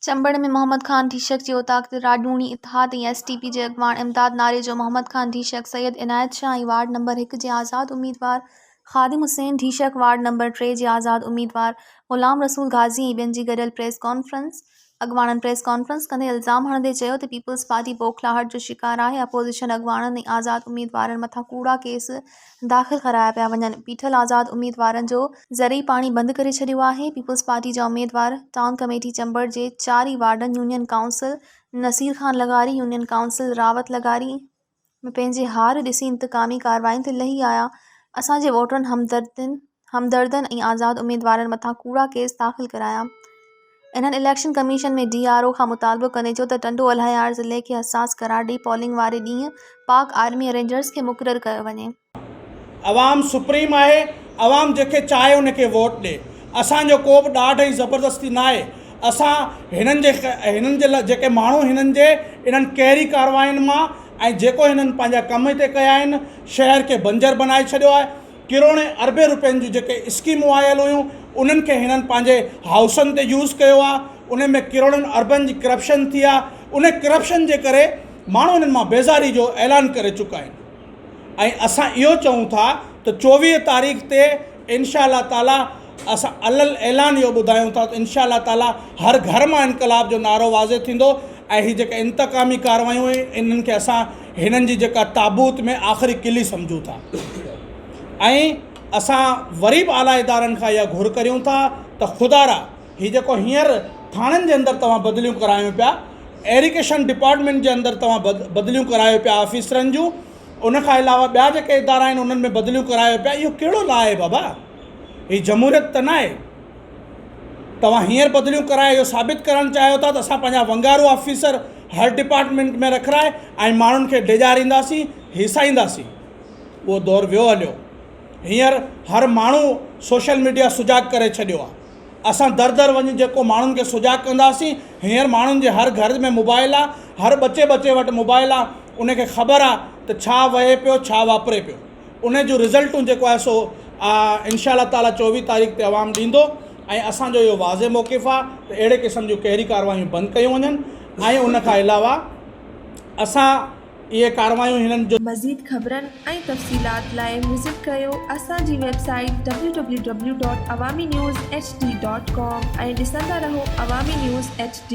चंबड़ में मोहम्मद खान धीशक जो ताक़त राडूनी इतिहाद एसटीपी के अगवान इमदाद नारे जो मोहम्मद खान धीशक सैयद इनायत शाह वार्ड नंबर 1 के आज़ाद उम्मीदवार खादिम हुसैन धीशक वार्ड नंबर 3 के आज़ाद उम्मीदवार गुलाम रसूल गाज़ी ॿियनि जी गॾियल प्रेस कॉन्फ्रेंस अगवाणनि प्रेस कॉन्फ्रेंस कंदे इल्ज़ाम हणंदे चयो त पीपल्स पार्टी बौखलाहट जो शिकार आहे। अपोज़िशन अगवाणनि ऐं आज़ाद उम्मीदवारनि मथां कूड़ा केस दाख़िल कराया पिया वञनि। बीठल आज़ाद उम्मीदवारनि जो ज़रिए पाणी बंदि करे छॾियो आहे। पीपल्स पार्टी जा उम्मीदवार टाउन कमेटी चंबड़ जे 4 ई वार्डनि union council Naseer Khan Lagari union council Rawat Lagari में पंहिंजे हार ॾिसी इंतकामी कार्रवाइनि ते लही आया। असांजे वोटरनि हमदर्दनि ऐं आज़ाद उम्मीदवारनि मथां कूड़ा केस दाख़िल कराया। इन्हनि इलेक्शन कमीशन में DRO खां मुतालबो कंदे चयो त टंडो अल्हायार ज़िले खे हसास करार ॾेई पोलिंग वारे ॾींहुं पाक आर्मी रेंजर्स खे मुक़ररु कयो वञे। अवाम सुप्रीम आहे, अवाम जेके चाहे उनखे वोट ॾे। असांजो को बि ॾाढ ऐं ज़बरदस्ती न आहे। असां हिननि जे जेके माण्हू इन्हनि कहिड़ी कार्रवाइनि मां ऐं जेको हिननि पंहिंजा कम हिते कया आहिनि, शहर खे बंजर बनाए छॾियो आहे। किरोड़े अरबे रुपयनि जूं जेके स्कीमूं आयल हुयूं उन्हनि खे हिननि पंहिंजे हाउसनि ते यूज़ कयो आहे। उन में किरोड़नि अरबनि जी करप्शन थी आहे। उन करप्शन जे करे माण्हू हिननि मां बेज़ारी जो ऐलान करे चुका आहिनि। ऐं असां इहो चऊं था त 24 तारीख़ ते इंशाअल्लाह ताला असां अलल ऐलान इहो ॿुधायूं था त इंशाअल्लाह ताला हर घर मां इनकलाब जो नारो वाज़े थींदो। ऐं हीअ जेके इंतकामी कार्रवायूं आहिनि इन्हनि खे असां हिननि जी जेका ताबूत में आख़िरी किली सम्झूं था। ऐं असां वरी बि आला इदारनि खां इहा घुर करियूं था त ख़ुदारा हीअ जेको हींअर थाणनि जे अंदरि तव्हां बदिलियूं करायो पिया, एरिगेशन डिपार्टमेंट जे अंदरि तव्हां बदिलियूं करायो पिया ऑफिसरनि जूं, उनखां अलावा ॿिया जेके इदारा आहिनि उन्हनि में बदिलियूं करायो पिया, इहो कहिड़ो ला आहे बाबा? हीअ जमहूरियत त न आहे। तव्हां हींअर बदिलियूं कराए इहो साबित करणु चाहियो था त असां पंहिंजा वंगारू ऑफिसर हर डिपार्टमेंट में रखाए ऐं माण्हुनि खे ॾेजारींदासीं, हिसाईंदासीं। उहो दौरु वियो हलियो। हींअर हर माण्हू सोशल मीडिया सुजाग करे छॾियो आहे। असां दर दर वञी जेको माण्हुनि खे सुजाग कंदासीं, हींअर माण्हुनि जे हर घर में मोबाइल आहे, हर बचे वटि मोबाइल आहे। उनखे ख़बर आहे त छा वहे पियो, छा वापरे पियो। उन जूं रिज़ल्टूं जेको आहे सो इंशाअल्लाह ताला 24 तारीख़ ते अवाम ॾींदो। ऐं असांजो इहो वाज़े मौक़िफ़ आहे त अहिड़े क़िस्म जूं कहिड़ी कार्रवायूं बंदि कयूं वञनि। ऐं उनखां अलावा असां इहे कार्रवायूं हिननि जो मज़ीद ख़बरनि ऐं तफ़सीलात लाइ विज़िट कयो असांजी वेबसाइट www.awamiNewsHD.com ऐं ॾिसंदा रहो अवामी न्यूज़ HD।